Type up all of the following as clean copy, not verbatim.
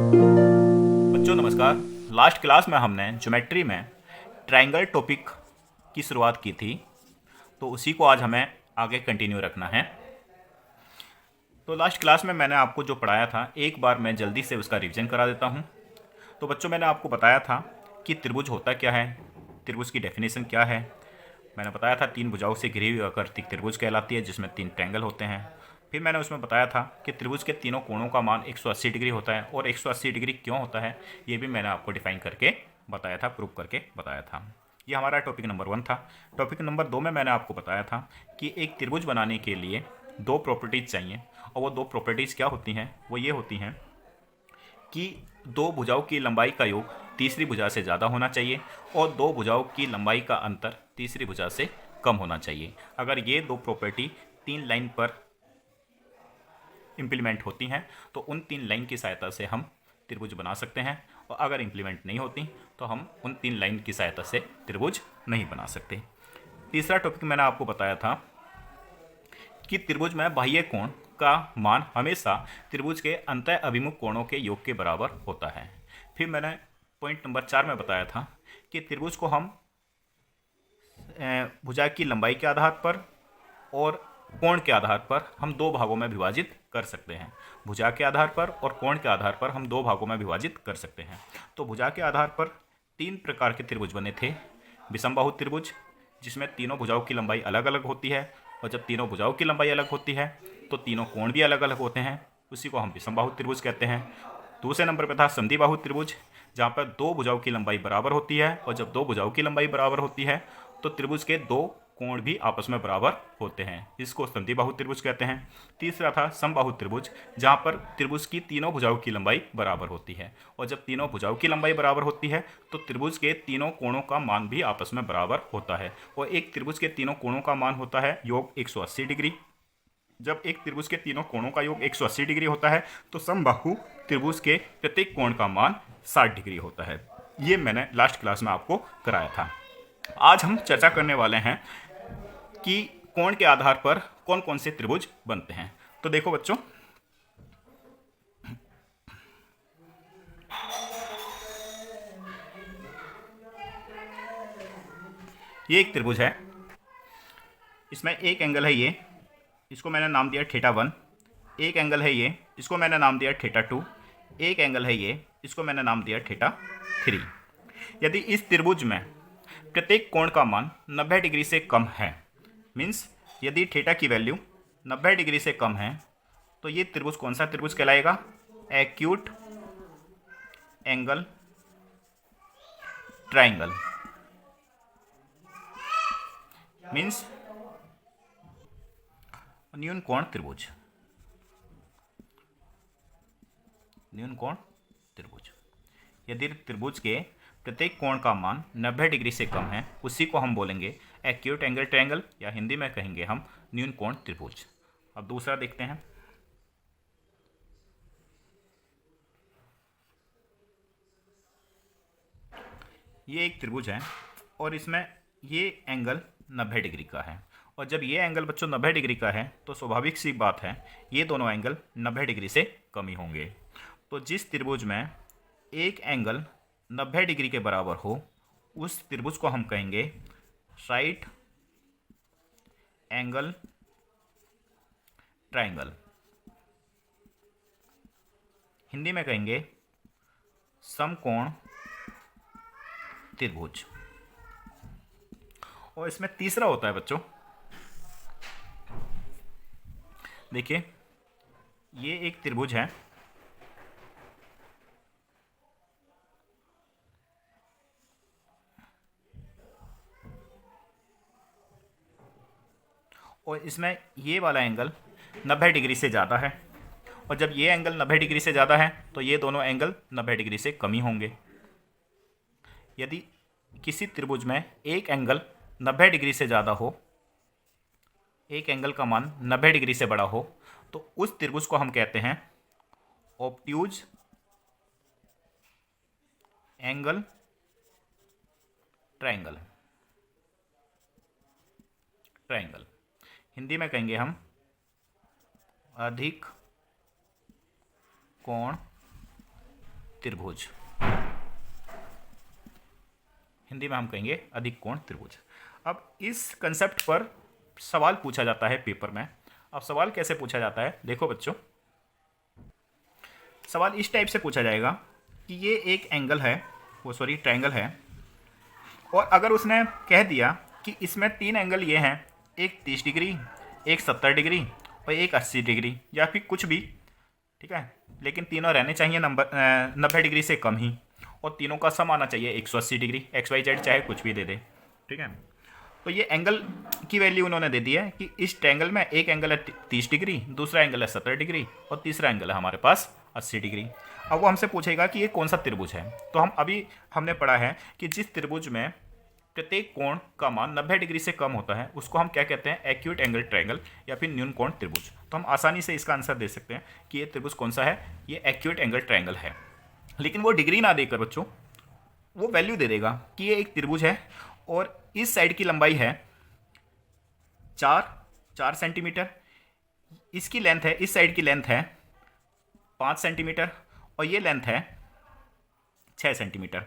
बच्चों नमस्कार। Last class में हमने ज्योमेट्री में ट्रायंगल टॉपिक की शुरुआत की थी, तो उसी को आज हमें आगे कंटिन्यू रखना है। तो लास्ट क्लास में मैंने आपको जो पढ़ाया था एक बार मैं जल्दी से उसका रिवीजन करा देता हूँ। तो बच्चों मैंने आपको बताया था कि त्रिभुज होता क्या है, त्रिभुज की डेफिनेशन क्या है। मैंने बताया था 3 भुजाओं से घिरी हुई आकृतिक त्रिभुज कहलाती है, जिसमें 3 ट्रायंगल होते हैं। फिर मैंने उसमें बताया था कि त्रिभुज के तीनों कोणों का मान 180 डिग्री होता है, और 180 डिग्री क्यों होता है ये भी मैंने आपको डिफाइन करके बताया था, प्रूव करके बताया था। ये हमारा टॉपिक नंबर 1 था। टॉपिक नंबर 2 में मैंने आपको बताया था कि एक त्रिभुज बनाने के लिए 2 प्रॉपर्टीज चाहिए, और वो 2 प्रॉपर्टीज़ क्या होती हैं, वो ये होती हैं कि 2 भुजाओं की लंबाई का योग तीसरी भुजा से ज़्यादा होना चाहिए, और 2 भुजाओं की लंबाई का अंतर तीसरी भुजा से कम होना चाहिए। अगर ये 2 प्रॉपर्टी 3 लाइन पर इम्प्लीमेंट होती हैं तो उन 3 लाइन की सहायता से हम त्रिभुज बना सकते हैं, और अगर इम्प्लीमेंट नहीं होती तो हम उन 3 लाइन की सहायता से त्रिभुज नहीं बना सकते। तीसरा टॉपिक मैंने आपको बताया था कि त्रिभुज में बाह्य कोण का मान हमेशा त्रिभुज के अंतः अभिमुख कोणों के योग के बराबर होता है। फिर मैंने पॉइंट नंबर 4 में बताया था कि त्रिभुज को हम भुजा की लंबाई के आधार पर और कोण के आधार पर हम 2 भागों में विभाजित कर सकते हैं। भुजा के आधार पर और कोण के आधार पर हम 2 भागों में विभाजित कर सकते हैं। तो भुजा के आधार पर 3 प्रकार के त्रिभुज बने थे। विषमबाहु त्रिभुज, जिसमें तीनों भुजाओं की लंबाई अलग अलग होती है, और जब तीनों भुजाओं की लंबाई अलग होती है तो तीनों कोण भी अलग अलग होते हैं, उसी को हम विषमबाहु त्रिभुज कहते हैं। दूसरे नंबर पर था संधिबाहु त्रिभुज, जहाँ पर 2 भुजाओं की लंबाई बराबर होती है, और जब 2 भुजाओं की लंबाई बराबर होती है तो त्रिभुज के 2 कोण भी आपस में बराबर होते हैं, इसको संधिबाहु त्रिभुज कहते हैं। तीसरा था समबाहु त्रिभुज, जहाँ पर त्रिभुज की तीनों भुजाओं की लंबाई बराबर होती है, और जब तीनों भुजाओं की लंबाई बराबर होती है तो त्रिभुज के तीनों कोणों का मान भी आपस में बराबर होता है, और एक त्रिभुज के तीनों कोणों का मान होता है योग 180 डिग्री। जब एक त्रिभुज के तीनों कोणों का योग 180 डिग्री होता है तो समबाहु त्रिभुज के प्रत्येक कोण का मान 60 डिग्री होता है। ये मैंने लास्ट क्लास में आपको कराया था। आज हम चर्चा करने वाले हैं कि कोण के आधार पर कौन कौन से त्रिभुज बनते हैं। तो देखो बच्चों, ये एक त्रिभुज है, इसमें एक एंगल है ये, इसको मैंने नाम दिया θ1। एक एंगल है ये, इसको मैंने नाम दिया θ2। एक एंगल है ये, इसको मैंने नाम दिया θ3। यदि इस त्रिभुज में प्रत्येक कोण का मान 90 डिग्री से कम है, मीन्स यदि θ की वैल्यू 90 डिग्री से कम है, तो ये त्रिभुज कौन सा त्रिभुज कहलाएगा? एक्यूट एंगल ट्रायंगल, मीन्स न्यून कोण त्रिभुज। न्यून कोण त्रिभुज, यदि त्रिभुज के प्रत्येक कोण का मान 90 डिग्री से कम है, उसी को हम बोलेंगे एक्यूट एंगल ट्रायंगल, या हिंदी में कहेंगे हम न्यून कोण त्रिभुज। अब दूसरा देखते हैं। ये एक त्रिभुज है, और इसमें ये एंगल 90 डिग्री का है, और जब ये एंगल बच्चों 90 डिग्री का है तो स्वाभाविक सी बात है ये दोनों एंगल 90 डिग्री से कम ही होंगे। तो जिस त्रिभुज में एक एंगल 90 डिग्री के बराबर हो उस त्रिभुज को हम कहेंगे राइट एंगल ट्रायंगल, हिंदी में कहेंगे समकोण त्रिभुज। और इसमें तीसरा होता है बच्चों, देखिए ये एक त्रिभुज है, और इसमें ये वाला एंगल 90 डिग्री से ज़्यादा है, और जब ये एंगल 90 डिग्री से ज़्यादा है तो ये दोनों एंगल 90 डिग्री से कम ही होंगे। यदि किसी त्रिभुज में एक एंगल 90 डिग्री से ज़्यादा हो, एक एंगल का मान 90 डिग्री से बड़ा हो, तो उस त्रिभुज को हम कहते हैं obtuse angle triangle. Triangle Hindi में कहेंगे हम अधिक कोण त्रिभुज, हिंदी में हम कहेंगे अधिक कोण त्रिभुज। अब इस कंसेप्ट पर सवाल पूछा जाता है पेपर में। अब सवाल कैसे पूछा जाता है, देखो बच्चों, सवाल इस टाइप से पूछा जाएगा कि ये एक एंगल है, ट्रायंगल है, और अगर उसने कह दिया कि इसमें 3 एंगल ये हैं, एक 30 डिग्री, एक 70 डिग्री और एक 80 डिग्री, या फिर कुछ भी, ठीक है, लेकिन तीनों रहने चाहिए 90 डिग्री से कम ही, और तीनों का सम आना चाहिए 180 डिग्री, XYZ चाहे कुछ भी दे दे, ठीक है। तो ये एंगल की वैल्यू उन्होंने दे दी है कि इस ट्रायंगल में एक एंगल है 30 डिग्री, दूसरा एंगल है 70 डिग्री और तीसरा एंगल है हमारे पास 80 डिग्री। अब वो हमसे पूछेगा कि ये कौन सा त्रिभुज है। तो हमने पढ़ा है कि जिस त्रिभुज में प्रत्येक कोण का मान 90 डिग्री से कम होता है उसको हम क्या कहते हैं, एक्यूट एंगल ट्रायंगल या फिर न्यून कोण त्रिभुज। तो हम आसानी से इसका आंसर दे सकते हैं कि ये त्रिभुज कौन सा है, ये एक्यूट एंगल ट्रायंगल है। लेकिन वो डिग्री ना देकर बच्चों वो वैल्यू दे देगा कि ये एक त्रिभुज है और इस साइड की लंबाई है 4 सेंटीमीटर, इसकी लेंथ है, इस साइड की लेंथ है 5 सेंटीमीटर और ये लेंथ है 6 सेंटीमीटर।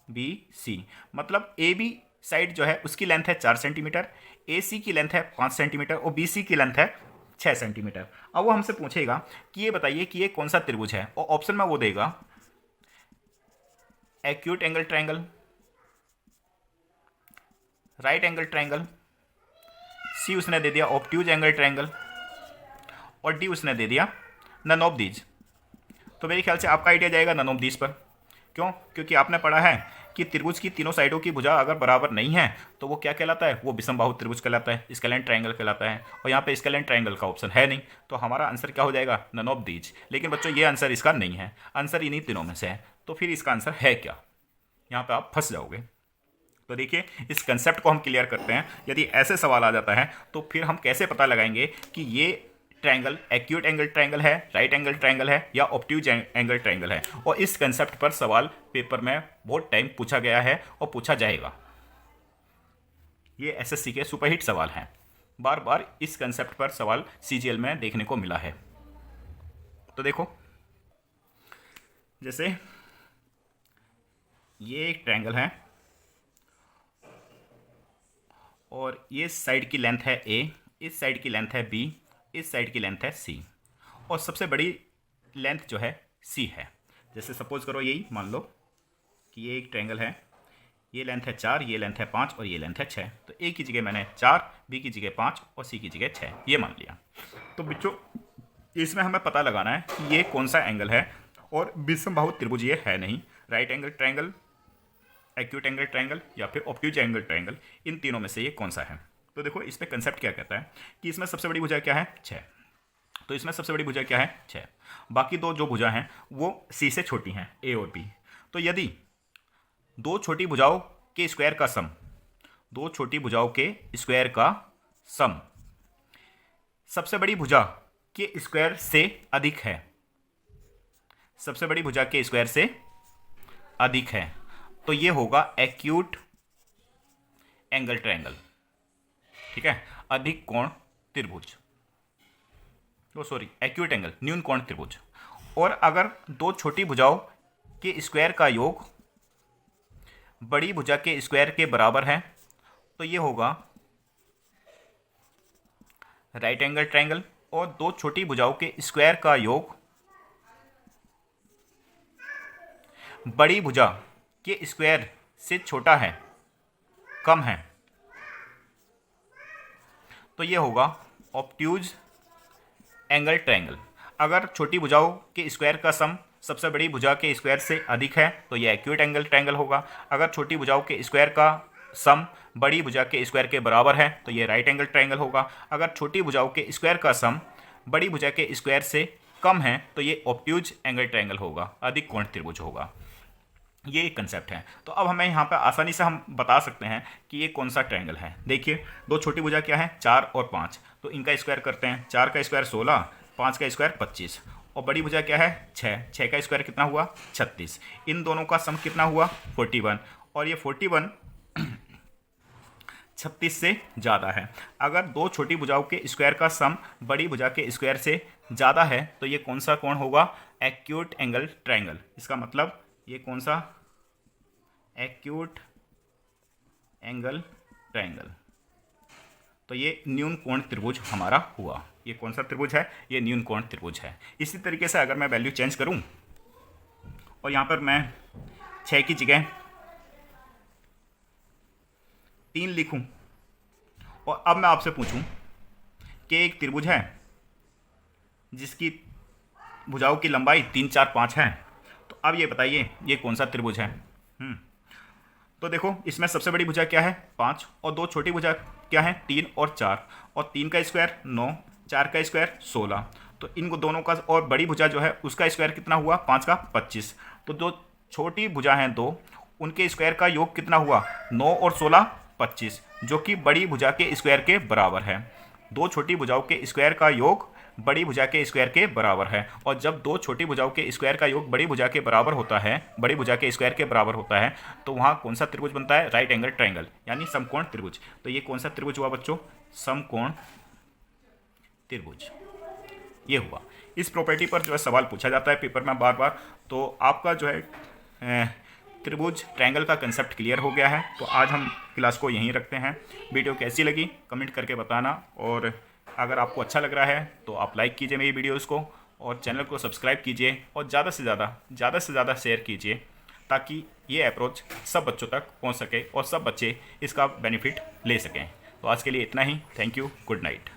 ABC मतलब AB साइड जो है उसकी लेंथ है 4 सेंटीमीटर, AC की लेंथ है 5 सेंटीमीटर और BC की लेंथ है 6 सेंटीमीटर। अब वो हमसे पूछेगा कि ये बताइए कि ये कौन सा त्रिभुज है, और ऑप्शन में वो देगा acute angle triangle, right angle triangle, C उसने दे दिया ऑब्ट्यूज एंगल ट्रायंगल, और D उसने दे दिया नन ऑफ दीज। तो मेरे ख्याल से आपका आइडिया जाएगा नन ऑफ दीज पर। क्यों? क्योंकि आपने पढ़ा है कि त्रिभुज की तीनों साइडों की भुजा अगर बराबर नहीं है तो वो क्या कहलाता है, वो विषमबाहु त्रिभुज कहलाता है, स्केलेन ट्रायंगल कहलाता है। और यहाँ पे स्केलेन ट्रायंगल का ऑप्शन है नहीं, तो हमारा आंसर क्या हो जाएगा, नन ऑफ दीज। लेकिन बच्चों ये आंसर इसका नहीं है, आंसर इन्हीं तीनों में से है। तो फिर इसका आंसर है क्या, यहाँ पर आप फंस जाओगे। तो देखिए इस कंसेप्ट को हम क्लियर करते हैं। यदि ऐसे सवाल आ जाता है तो फिर हम कैसे पता लगाएंगे कि ये ट्रायंगल एक्यूट एंगल ट्रायंगल है, राइट एंगल ट्रायंगल है या ऑब्ट्यूज एंगल ट्रायंगल है। और इस कंसेप्ट पर सवाल पेपर में बहुत टाइम पूछा गया है और पूछा जाएगा। ये एसएससी के सुपरहिट सवाल हैं, बार बार इस कंसेप्ट पर सवाल सीजीएल में देखने को मिला है। तो देखो जैसे ये एक ट्रायंगल है और ये साइड की लेंथ है A, इस साइड की लेंथ है B, इस साइड की लेंथ है C, और सबसे बड़ी लेंथ जो है C है। जैसे सपोज करो यही मान लो कि ये एक ट्रायंगल है, ये लेंथ है 4, ये लेंथ है 5 और ये लेंथ है 6। तो A की जगह मैंने 4, B की जगह 5 और C की जगह 6 ये मान लिया। तो बच्चों इसमें हमें पता लगाना है कि ये कौन सा एंगल है, और विषमबाहु त्रिभुज ये है नहीं, right angle triangle, acute angle triangle या फिर ऑब्ट्यूज एंगल ट्रायंगल, इन तीनों में से ये कौन सा है। तो देखो इस पे कंसेप्ट क्या कहता है कि इसमें सबसे बड़ी भुजा क्या है, 6। तो इसमें सबसे बड़ी भुजा क्या है, 6। बाकी दो जो भुजा हैं वो C से छोटी हैं, A और B। तो यदि दो छोटी भुजाओं के स्क्वायर का सम, दो छोटी भुजाओं के स्क्वायर का सम सबसे बड़ी भुजा के स्क्वायर से अधिक है, सबसे बड़ी भुजा के स्क्वायर से अधिक है, तो ये होगा एक्यूट एंगल ट्रायंगल, ठीक है, अधिक कोण त्रिभुज, एक्यूट एंगल न्यून कोण त्रिभुज। और अगर दो छोटी भुजाओं के स्क्वायर का योग बड़ी भुजा के स्क्वायर के बराबर है तो ये होगा राइट एंगल ट्रायंगल, और दो छोटी भुजाओं के स्क्वायर का योग बड़ी भुजा के स्क्वायर से छोटा है, कम है, तो ये होगा ऑब्ट्यूज एंगल ट्रायंगल। अगर छोटी भुजाओं के स्क्वायर का सम सबसे बड़ी भुजा के स्क्वायर से अधिक है तो ये एक्यूट एंगल ट्रायंगल होगा। अगर छोटी भुजाओं के स्क्वायर का सम बड़ी भुजा के स्क्वायर के बराबर है तो ये राइट एंगल ट्रायंगल होगा। अगर छोटी भुजाओं के स्क्वायर का सम बड़ी भुजा के स्क्वायर से कम है तो ये ऑब्ट्यूज एंगल ट्रायंगल होगा, अधिक कोण त्रिभुज होगा। ये एक कंसेप्ट है। तो अब हमें यहाँ पे आसानी से हम बता सकते हैं कि ये कौन सा ट्रायंगल है। देखिए दो छोटी भुजा क्या है, 4 और 5, तो इनका स्क्वायर करते हैं। 4 का स्क्वायर 16, 5 का स्क्वायर 25, और बड़ी भुजा क्या है 6, 6 का स्क्वायर कितना हुआ 36। इन दोनों का सम कितना हुआ 41, और ये 41 36 से ज़्यादा है। अगर दो छोटी भुजाओं के स्क्वायर का सम बड़ी भुजा के स्क्वायर से ज़्यादा है तो ये कौन सा कोण होगा? Acute angle triangle. इसका मतलब ये कौन सा? Acute angle triangle. तो ये न्यून कोण त्रिभुज हमारा हुआ। ये कौन सा त्रिभुज है? ये न्यून कोण त्रिभुज है। इसी तरीके से अगर मैं वैल्यू चेंज करूं और यहाँ पर मैं 6 की जगह 3 लिखूं और अब मैं आपसे पूछूं कि एक त्रिभुज है जिसकी भुजाओं की लंबाई 3, 4, 5 है, तो अब ये बताइए ये कौन सा त्रिभुज है? तो देखो इसमें सबसे बड़ी भुजा क्या है? 5, और दो छोटी भुजा क्या है? 3 और 4, और 3 का स्क्वायर 9, 4 का स्क्वायर 16। तो इन दोनों का और बड़ी भुजा जो है उसका स्क्वायर कितना हुआ? 5 का 25। तो जो छोटी भुजा हैं दो, उनके स्क्वायर का योग कितना हुआ? 9 और 16 25, जो कि बड़ी भुजा के स्क्वायर के बराबर है। दो छोटी भुजाओं के स्क्वायर का योग बड़ी भुजा के स्क्वायर के बराबर है, और जब दो छोटी भुजाओं के स्क्वायर का योग बड़ी भुजा के बराबर होता है, बड़ी भुजा के स्क्वायर के बराबर होता है, तो वहाँ कौन सा त्रिभुज बनता है? राइट एंगल ट्रायंगल, यानी समकोण त्रिभुज। तो ये कौन सा त्रिभुज हुआ बच्चों? समकोण त्रिभुज ये हुआ। इस प्रॉपर्टी पर जो है सवाल पूछा जाता है पेपर में बार बार, तो आपका जो है त्रिभुज ट्रायंगल का कंसेप्ट क्लियर हो गया है। तो आज हम क्लास को यहीं रखते हैं। वीडियो कैसी लगी कमेंट करके बताना, और अगर आपको अच्छा लग रहा है तो आप लाइक कीजिए मेरी वीडियोस को, और चैनल को सब्सक्राइब कीजिए, और ज़्यादा से ज़्यादा शेयर कीजिए, ताकि ये अप्रोच सब बच्चों तक पहुंच सके और सब बच्चे इसका बेनिफिट ले सकें। तो आज के लिए इतना ही। Thank you. Good night.